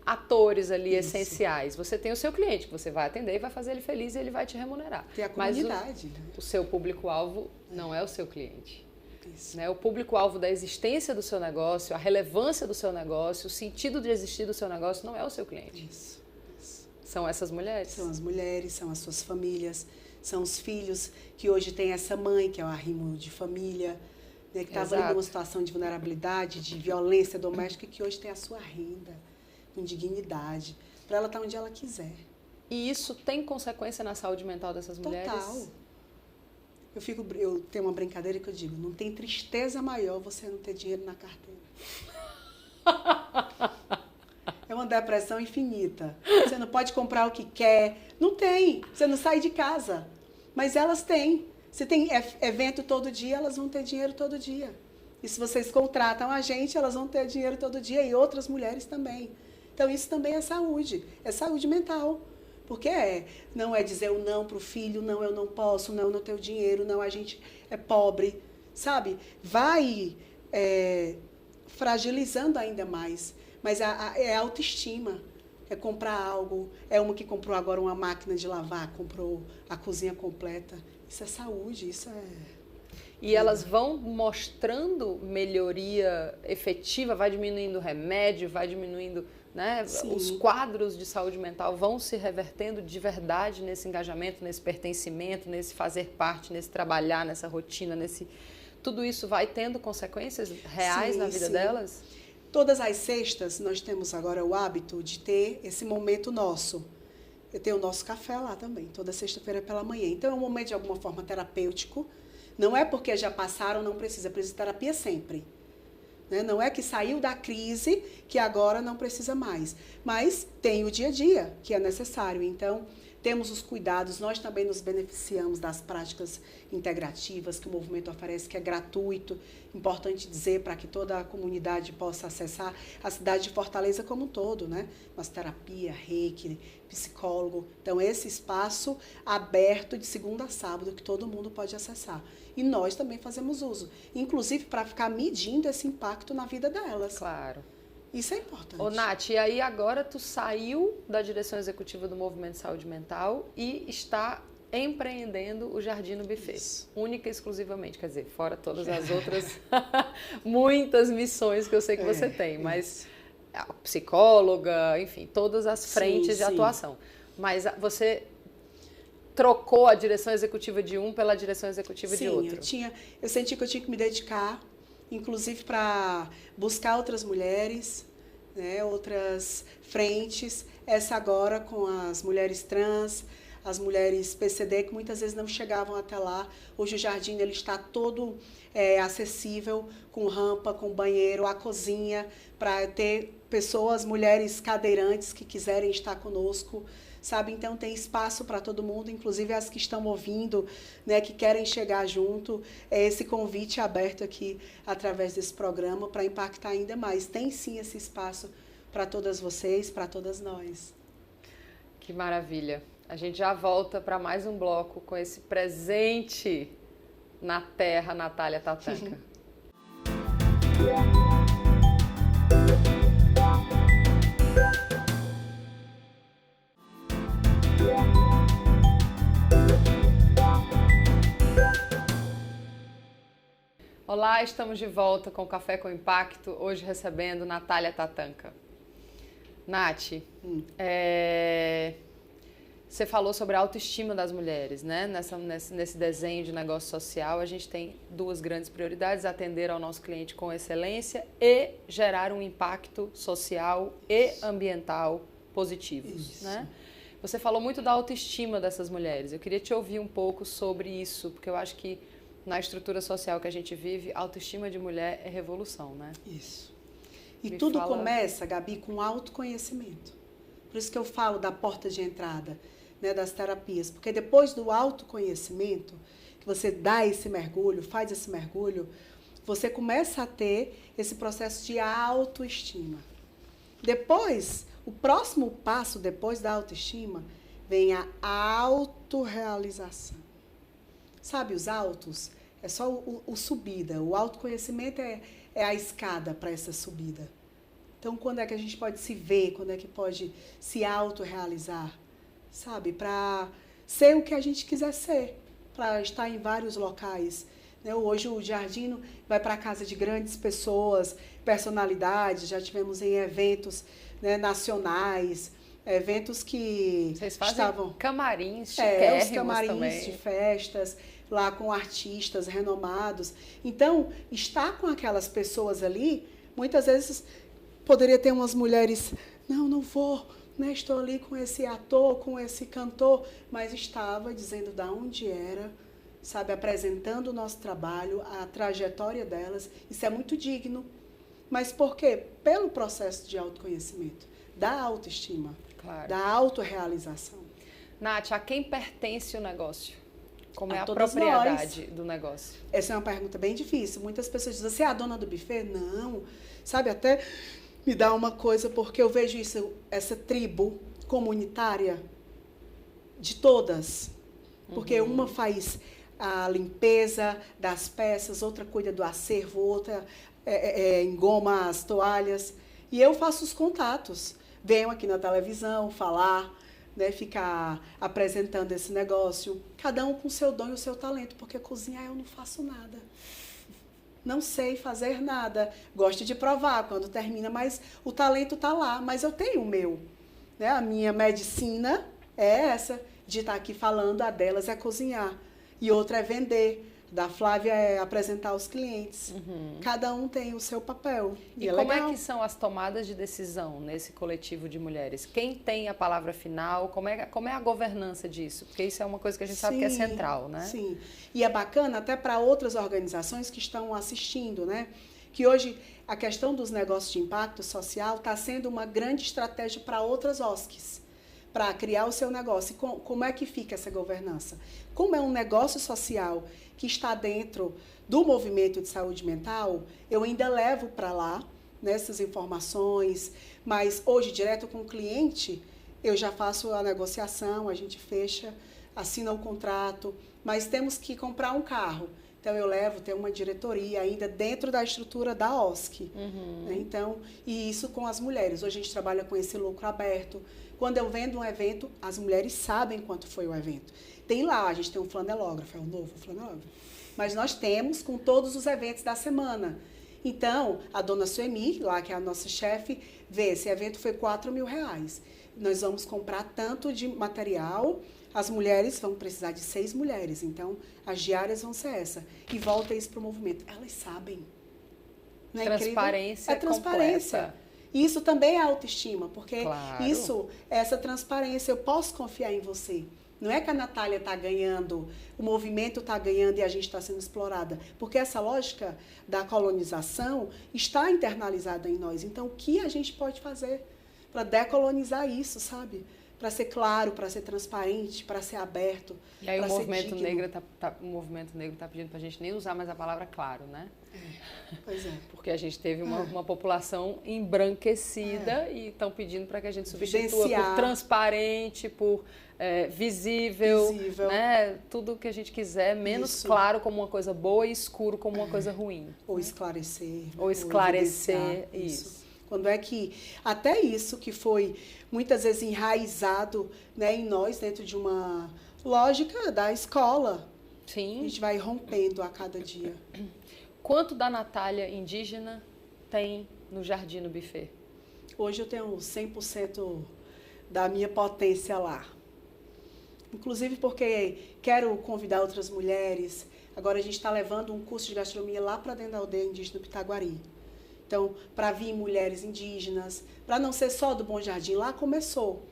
atores ali essenciais. Você tem o seu cliente, que você vai atender e vai fazer ele feliz e ele vai te remunerar. Tem a comunidade. Mas o seu público-alvo não é o seu cliente. Né? O público-alvo da existência do seu negócio, a relevância do seu negócio, o sentido de existir do seu negócio não é o seu cliente. Isso. São essas mulheres? São as mulheres, são as suas famílias, são os filhos que hoje tem essa mãe, que é o arrimo de família, né, que estava ali numa situação de vulnerabilidade, de violência doméstica, que hoje tem a sua renda, com dignidade, para ela estar onde ela quiser. E isso tem consequência na saúde mental dessas mulheres? Total. Eu tenho uma brincadeira que eu digo, não tem tristeza maior você não ter dinheiro na carteira. É uma depressão infinita. Você não pode comprar o que quer. Não tem. Você não sai de casa. Mas elas têm. Se tem evento todo dia, elas vão ter dinheiro todo dia. E se vocês contratam a gente, elas vão ter dinheiro todo dia e outras mulheres também. Então, isso também é saúde mental. Porque não é dizer o não para o filho, não, eu não posso, não, eu não tenho dinheiro, não, a gente é pobre, sabe? Vai fragilizando ainda mais. Mas é autoestima, é comprar algo, é uma que comprou agora uma máquina de lavar, comprou a cozinha completa. Isso é saúde, isso é... E elas vão mostrando melhoria efetiva, vai diminuindo o remédio, vai diminuindo, né? Os quadros de saúde mental vão se revertendo de verdade nesse engajamento, nesse pertencimento, nesse fazer parte, nesse trabalhar, nessa rotina, tudo isso vai tendo consequências reais na vida delas? Todas as sextas nós temos agora o hábito de ter esse momento nosso. Eu tenho o nosso café lá também, toda sexta-feira pela manhã. Então é um momento de alguma forma terapêutico. Não é porque já passaram, não precisa de terapia sempre. Né? Não é que saiu da crise que agora não precisa mais. Mas tem o dia a dia que é necessário. Então, temos os cuidados, nós também nos beneficiamos das práticas integrativas que o movimento oferece, que é gratuito. Importante dizer para que toda a comunidade possa acessar a cidade de Fortaleza como um todo, né? Massoterapia, reiki, psicólogo. Então, esse espaço aberto de segunda a sábado que todo mundo pode acessar. E nós também fazemos uso, inclusive para ficar medindo esse impacto na vida delas. Claro. Isso é importante. Ô, Nath, e aí agora tu saiu da direção executiva do Movimento de Saúde Mental e está empreendendo o Jardim no Buffet. Isso. Única e exclusivamente, quer dizer, fora todas as outras muitas missões que eu sei que você tem, mas psicóloga, enfim, todas as frentes de atuação. Mas você trocou a direção executiva de um pela direção executiva de outro? Eu senti que eu tinha que me dedicar, inclusive para buscar outras mulheres, né, outras frentes. Essa agora com as mulheres trans, as mulheres PCD, que muitas vezes não chegavam até lá. Hoje o jardim ele está todo acessível, com rampa, com banheiro, a cozinha, para ter pessoas, mulheres cadeirantes que quiserem estar conosco. Sabe? Então tem espaço para todo mundo, inclusive as que estão ouvindo, né, que querem chegar junto. É esse convite aberto aqui através desse programa para impactar ainda mais. Tem sim esse espaço para todas vocês, para todas nós. Que maravilha. A gente já volta para mais um bloco com esse presente na terra, Natália Tatanka. Olá, estamos de volta com o Café com Impacto, hoje recebendo Natália Tatanka. Nath, você falou sobre a autoestima das mulheres, né? Nesse desenho de negócio social, a gente tem duas grandes prioridades: atender ao nosso cliente com excelência e gerar um impacto social e ambiental positivos, né? Você falou muito da autoestima dessas mulheres. Eu queria te ouvir um pouco sobre isso, porque eu acho que na estrutura social que a gente vive, a autoestima de mulher é revolução, né? Isso. E tudo começa, Gabi, com autoconhecimento. Por isso que eu falo da porta de entrada, né, das terapias. Porque depois do autoconhecimento, que você dá esse mergulho, faz esse mergulho, você começa a ter esse processo de autoestima. Depois, o próximo passo depois da autoestima, vem a autorrealização. Sabe, os autos é só o subida. O autoconhecimento é a escada para essa subida. Então, quando é que a gente pode se ver? Quando é que pode se autorrealizar? Sabe, para ser o que a gente quiser ser. Para estar em vários locais. Né? Hoje o Jardim vai para a casa de grandes pessoas, personalidades. Já tivemos em eventos, né, nacionais, eventos que vocês fazem estavam... camarins chiquérrimos os camarins também. De festas, lá com artistas renomados. Então, estar com aquelas pessoas ali, muitas vezes poderia ter umas mulheres, não vou, né, estou ali com esse ator, com esse cantor, mas estava dizendo de onde era, sabe, apresentando o nosso trabalho, a trajetória delas. Isso é muito digno. Mas por quê? Pelo processo de autoconhecimento, da autoestima, claro, da autorrealização. Nath, a quem pertence o negócio? Como é a todas propriedade do negócio? Essa é uma pergunta bem difícil. Muitas pessoas dizem, você é a dona do buffet? Não. Sabe, até me dá uma coisa, porque eu vejo isso, essa tribo comunitária de todas. Porque uma faz a limpeza das peças, outra cuida do acervo, outra engoma as toalhas. E eu faço os contatos. Venho aqui na televisão falar, né, ficar apresentando esse negócio. Cada um com o seu dom e o seu talento, porque cozinhar eu não faço nada. Não sei fazer nada. Gosto de provar quando termina, mas o talento está lá. Mas eu tenho o meu. Né? A minha medicina é essa, de estar aqui falando, a delas é cozinhar. E outra é vender. Da Flávia é apresentar aos clientes. Cada um tem o seu papel. E como é que são as tomadas de decisão nesse coletivo de mulheres? Quem tem a palavra final? Como é a governança disso? Porque isso é uma coisa que a gente sabe que é central, né? Sim. E é bacana até para outras organizações que estão assistindo, né? Que hoje a questão dos negócios de impacto social está sendo uma grande estratégia para outras OSCs, para criar o seu negócio. E como é que fica essa governança? Como é um negócio social que está dentro do movimento de saúde mental, eu ainda levo para lá nessas informações, mas hoje, direto com o cliente, eu já faço a negociação, a gente fecha, assina o contrato, mas temos que comprar um carro. Então, eu levo, tem uma diretoria ainda dentro da estrutura da OSC. Né? Então, e isso com as mulheres. Hoje a gente trabalha com esse lucro aberto. Quando eu vendo um evento, as mulheres sabem quanto foi o evento. Tem lá, a gente tem um flanelógrafo, é um novo flanelógrafo. Mas nós temos com todos os eventos da semana. Então, a dona Suemi, lá que é a nossa chefe, vê, esse evento foi R$4.000. Nós vamos comprar tanto de material, as mulheres vão precisar de 6 mulheres, então as diárias vão ser essa. E volta isso para o movimento. Elas sabem. Não é transparência incrível? É transparência. Completa. E isso também é autoestima, porque claro, essa transparência, eu posso confiar em você. Não é que a Natália está ganhando, o movimento está ganhando e a gente está sendo explorada. Porque essa lógica da colonização está internalizada em nós. Então, o que a gente pode fazer para decolonizar isso, sabe? Para ser claro, para ser transparente, para ser aberto. E aí o movimento negro está pedindo para a gente nem usar mais a palavra claro, né? Pois é. Porque a gente teve uma população embranquecida e estão pedindo para que a gente substitua por transparente, por visível, né? Tudo que a gente quiser, menos claro como uma coisa boa e escuro como uma coisa ruim. Ou esclarecer. Ou esclarecer, isso. Quando é que até isso que foi muitas vezes enraizado, né, em nós, dentro de uma lógica da escola, sim, a gente vai rompendo a cada dia. Quanto da Natália indígena tem no Jardim no Buffet? Hoje eu tenho 100% da minha potência lá. Inclusive porque quero convidar outras mulheres. Agora a gente está levando um curso de gastronomia lá para dentro da aldeia indígena Pitaguari. Então, para vir mulheres indígenas, para não ser só do Bom Jardim, lá começou.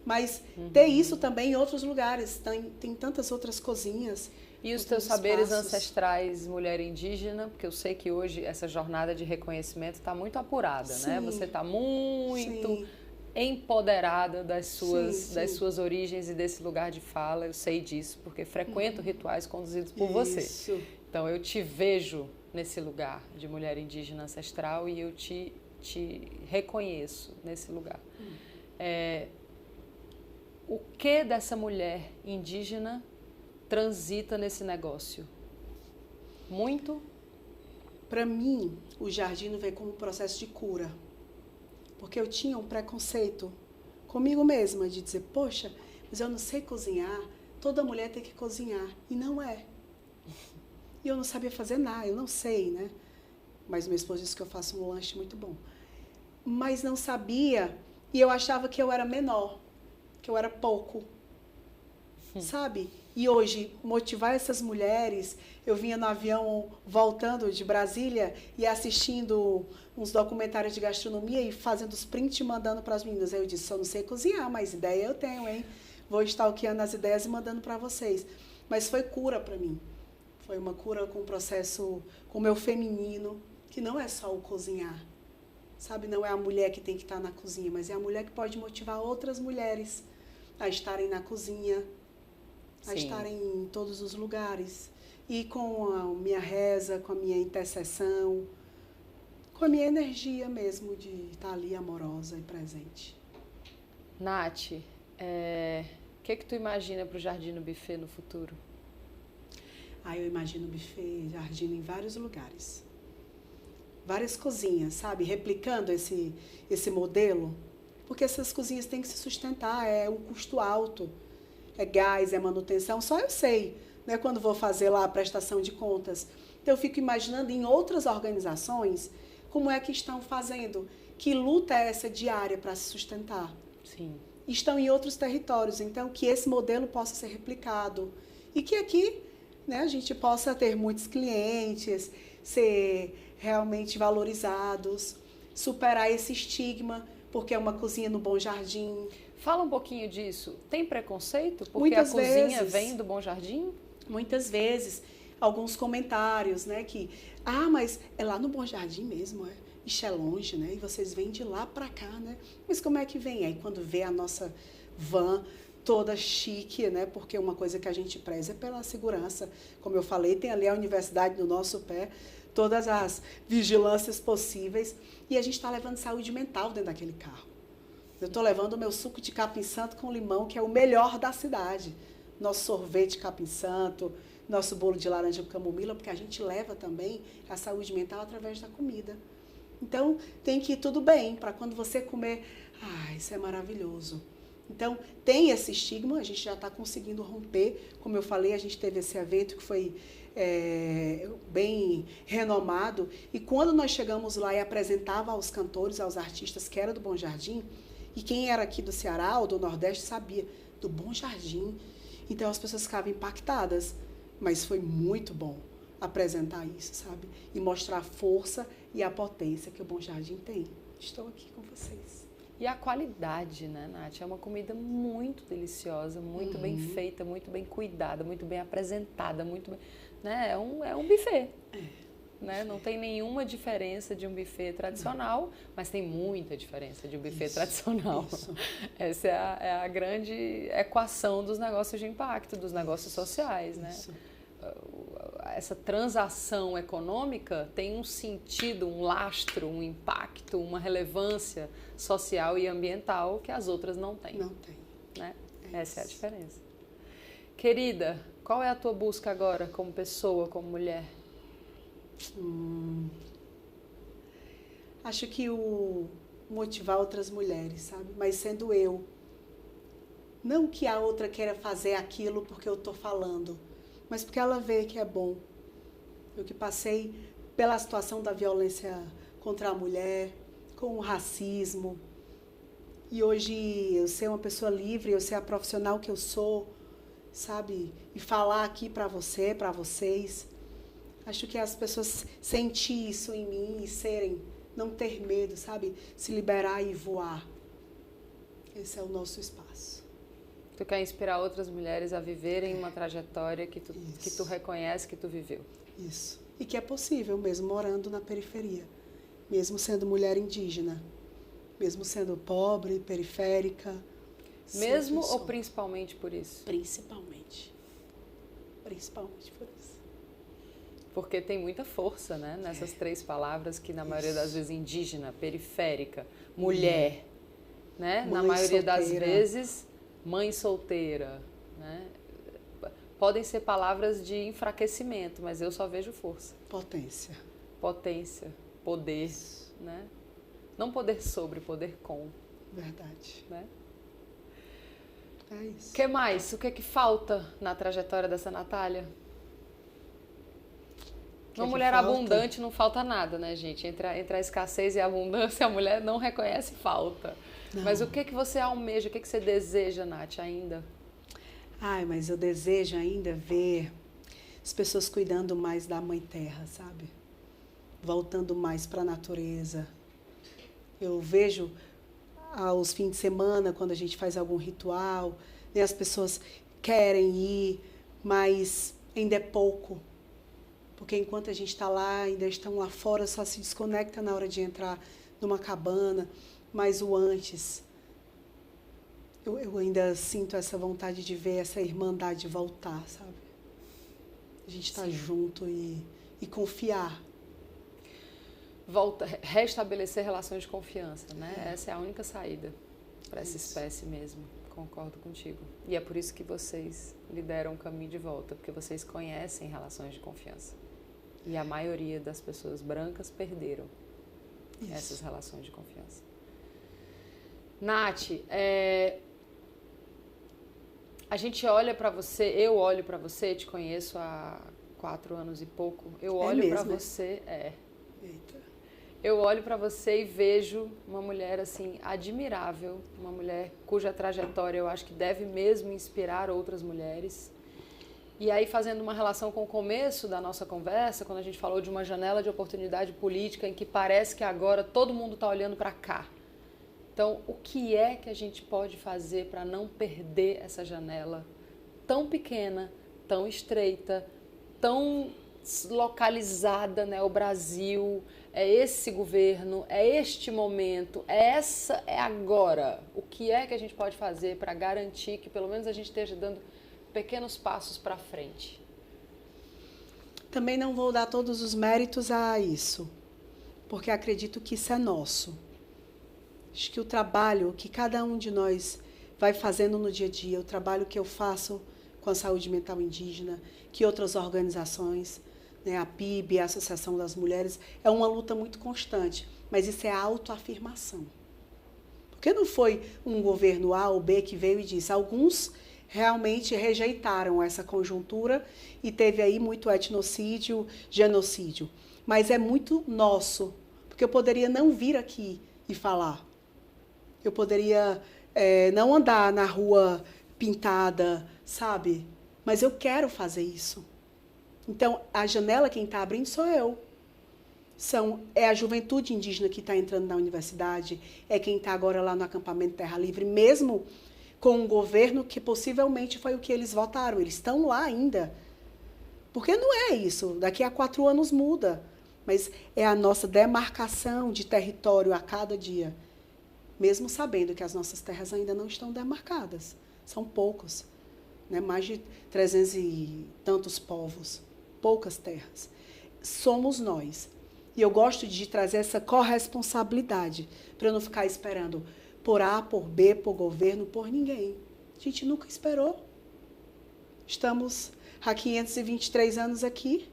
Mas ter isso também em outros lugares, tem tantas outras cozinhas. E os teus saberes ancestrais, mulher indígena, porque eu sei que hoje essa jornada de reconhecimento está muito apurada, sim, né? Você está muito empoderada das suas origens e desse lugar de fala, eu sei disso, porque frequento rituais conduzidos por você. Então, eu te vejo nesse lugar de mulher indígena ancestral e eu te reconheço nesse lugar. O que dessa mulher indígena transita nesse negócio? Muito? Para mim, o jardim veio como um processo de cura. Porque eu tinha um preconceito comigo mesma de dizer, poxa, mas eu não sei cozinhar, toda mulher tem que cozinhar. E não é. E eu não sabia fazer nada, eu não sei, né? Mas meu esposo disse que eu faço um lanche muito bom. Mas não sabia, e eu achava que eu era menor, que eu era pouco, sabe? E hoje, motivar essas mulheres, eu vinha no avião voltando de Brasília e assistindo uns documentários de gastronomia e fazendo os prints e mandando para as meninas. Aí eu disse, eu não sei cozinhar, mas ideia eu tenho, hein? Vou stalkeando as ideias e mandando para vocês. Mas foi cura para mim. Foi uma cura com o processo, com o meu feminino, que não é só o cozinhar. Sabe, não é a mulher que tem que estar na cozinha, mas é a mulher que pode motivar outras mulheres a estarem na cozinha, a estarem em todos os lugares. E com a minha reza, com a minha intercessão, com a minha energia mesmo de estar ali amorosa e presente. Nath, que tu imagina para o Jardim no Buffet no futuro? Eu imagino o buffet, jardim em vários lugares. Várias cozinhas, sabe? Replicando esse modelo. Porque essas cozinhas têm que se sustentar, é um custo alto. É gás, é manutenção, só eu sei, né? Quando vou fazer lá a prestação de contas. Então eu fico imaginando em outras organizações como é que estão fazendo. Que luta é essa diária para se sustentar? Sim. Estão em outros territórios, então que esse modelo possa ser replicado. E que aqui, né, a gente possa ter muitos clientes, ser realmente valorizados, superar esse estigma, porque é uma cozinha no Bom Jardim. Fala um pouquinho disso. Tem preconceito? Porque Muitas a cozinha vezes, vem do Bom Jardim? Muitas vezes, alguns comentários, né, que, mas é lá no Bom Jardim mesmo, Ixi, é longe, né, e vocês vêm de lá para cá, né, mas como é que vem? Aí quando vê a nossa van toda chique, né? Porque uma coisa que a gente preza é pela segurança. Como eu falei, tem ali a universidade no nosso pé, todas as vigilâncias possíveis, e a gente está levando saúde mental dentro daquele carro. Eu estou levando o meu suco de capim santo com limão, que é o melhor da cidade. Nosso sorvete capim santo, nosso bolo de laranja com camomila, porque a gente leva também a saúde mental através da comida. Então, tem que ir tudo bem, para quando você comer, isso é maravilhoso. Então, tem esse estigma, a gente já está conseguindo romper. Como eu falei, a gente teve esse evento que foi bem renomado. E quando nós chegamos lá e apresentava aos cantores, aos artistas que era do Bom Jardim, e quem era aqui do Ceará ou do Nordeste sabia, do Bom Jardim. Então, as pessoas ficavam impactadas. Mas foi muito bom apresentar isso, sabe? E mostrar a força e a potência que o Bom Jardim tem. Estou aqui com vocês. E a qualidade, né, Nath? É uma comida muito deliciosa, muito bem feita, muito bem cuidada, muito bem apresentada, muito bem, né? É um buffet. Né? Não tem nenhuma diferença de um buffet tradicional, mas tem muita diferença de um buffet tradicional. Isso. Essa é a grande equação dos negócios de impacto, dos negócios sociais, né? Essa transação econômica tem um sentido, um lastro, um impacto, uma relevância social e ambiental que as outras não têm. Não tem. Né? Essa é a diferença. Querida, qual é a tua busca agora como pessoa, como mulher? Acho que o motivar outras mulheres, sabe? Mas sendo eu. Não que a outra queira fazer aquilo porque eu estou falando, mas porque ela vê que é bom. Eu que passei pela situação da violência contra a mulher, com o racismo, e hoje eu ser uma pessoa livre, eu ser a profissional que eu sou, sabe? E falar aqui para você, para vocês. Acho que as pessoas sentirem isso em mim e serem, não ter medo, sabe? Se liberar e voar. Esse é o nosso espaço. Tu quer inspirar outras mulheres a viverem uma trajetória que tu reconhece que tu viveu. Isso. E que é possível, mesmo morando na periferia. Mesmo sendo mulher indígena. Mesmo sendo pobre, periférica. Mesmo ou principalmente por isso? Principalmente. Principalmente por isso. Porque tem muita força, né? Nessas três palavras que na maioria das vezes indígena, periférica, mulher, né? Na maioria das vezes mãe solteira, né? Podem ser palavras de enfraquecimento, mas eu só vejo força. Potência. Potência, poder, né? Não poder sobre, poder com. Verdade. Né? É isso. O que mais? O que é que falta na trajetória dessa Natália? Uma mulher abundante não falta nada, né, gente? Entre a escassez e a abundância, a mulher não reconhece falta. Não. Mas o que você almeja, o que você deseja, Nath, ainda? Mas eu desejo ainda ver as pessoas cuidando mais da Mãe Terra, sabe? Voltando mais para a natureza. Eu vejo aos fins de semana, quando a gente faz algum ritual, né, as pessoas querem ir, mas ainda é pouco. Porque enquanto a gente está lá, ainda estão lá fora, só se desconecta na hora de entrar numa cabana. Mas o antes, eu ainda sinto essa vontade de ver essa irmandade voltar, sabe? A gente estar junto e confiar. Restabelecer relações de confiança, né? Essa é a única saída para essa espécie mesmo. Concordo contigo. E é por isso que vocês lideram o caminho de volta, porque vocês conhecem relações de confiança. E a maioria das pessoas brancas perderam essas relações de confiança. Nath, a gente olha para você, eu olho para você, te conheço há 4 anos e pouco, eu olho para você, Eita. Eu olho para você e vejo uma mulher assim admirável, uma mulher cuja trajetória eu acho que deve mesmo inspirar outras mulheres. E aí, fazendo uma relação com o começo da nossa conversa, quando a gente falou de uma janela de oportunidade política em que parece que agora todo mundo está olhando para cá. Então, o que é que a gente pode fazer para não perder essa janela tão pequena, tão estreita, tão localizada, né? O Brasil, é esse governo, é este momento, é agora. O que é que a gente pode fazer para garantir que pelo menos a gente esteja dando pequenos passos para frente? Também não vou dar todos os méritos a isso, porque acredito que isso é nosso. Acho que o trabalho que cada um de nós vai fazendo no dia a dia, o trabalho que eu faço com a saúde mental indígena, que outras organizações, né, a PIB, a Associação das Mulheres, é uma luta muito constante, mas isso é autoafirmação. Porque não foi um governo A ou B que veio e disse, alguns realmente rejeitaram essa conjuntura e teve aí muito etnocídio, genocídio. Mas é muito nosso, porque eu poderia não vir aqui e falar. Eu poderia não andar na rua pintada, sabe? Mas eu quero fazer isso. Então, a janela quem está abrindo sou eu. É a juventude indígena que está entrando na universidade, é quem está agora lá no acampamento Terra Livre, mesmo com um governo que possivelmente foi o que eles votaram. Eles estão lá ainda. Porque não é isso. Daqui a 4 anos muda. Mas é a nossa demarcação de território a cada dia. Mesmo sabendo que as nossas terras ainda não estão demarcadas. São poucos. Né? Mais de 300 e tantos povos. Poucas terras. Somos nós. E eu gosto de trazer essa corresponsabilidade. Para eu não ficar esperando por A, por B, por governo, por ninguém. A gente nunca esperou. Estamos há 523 anos aqui.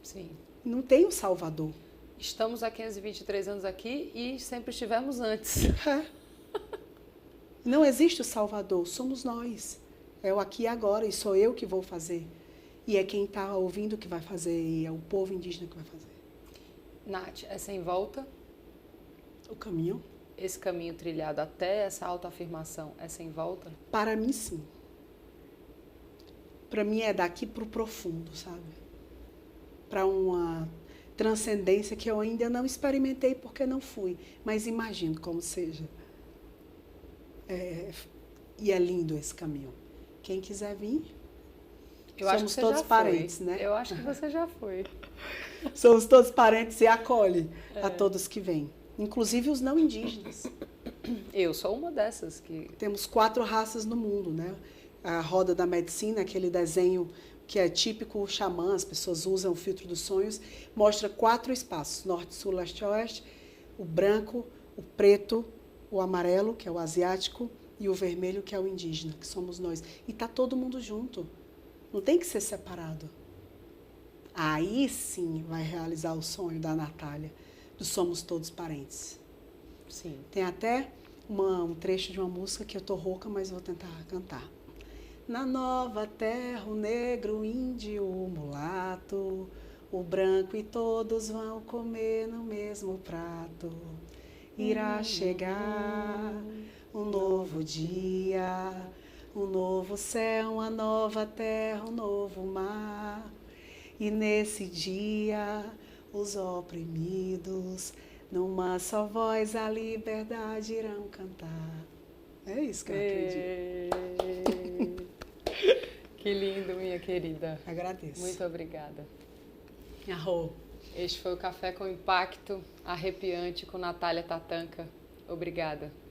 Sim. Não tem um Salvador. Estamos há 523 anos aqui e sempre estivemos antes. Não existe o Salvador, somos nós. É o aqui e agora, e sou eu que vou fazer. E é quem está ouvindo que vai fazer, e é o povo indígena que vai fazer. Nath, é sem volta? O caminho? Esse caminho trilhado até essa autoafirmação é sem volta? Para mim, sim. Para mim é daqui para o profundo, sabe? Para uma transcendência que eu ainda não experimentei porque não fui, mas imagino como seja. E é lindo esse caminho. Quem quiser vir, somos todos parentes, né? Eu acho que você já foi. Somos todos parentes e acolhe a todos que vêm, inclusive os não indígenas. Eu sou uma dessas que... Temos 4 raças no mundo, né? A roda da medicina, aquele desenho que é típico xamã, as pessoas usam o filtro dos sonhos, mostra 4 espaços, norte, sul, leste e oeste, o branco, o preto, o amarelo, que é o asiático, e o vermelho, que é o indígena, que somos nós. E está todo mundo junto, não tem que ser separado. Aí sim vai realizar o sonho da Natália, do Somos Todos Parentes. Sim. Tem até um trecho de uma música que eu tô rouca, mas vou tentar cantar. Na nova terra, o negro, o índio, o mulato, o branco e todos vão comer no mesmo prato. Irá chegar um novo dia, um novo céu, uma nova terra, um novo mar. E nesse dia, os oprimidos, numa só voz, a liberdade irão cantar. É isso que eu acredito. Que lindo, minha querida. Agradeço. Muito obrigada. Arro. Este foi o Café com Impacto, arrepiante, com Natália Tatanka. Obrigada.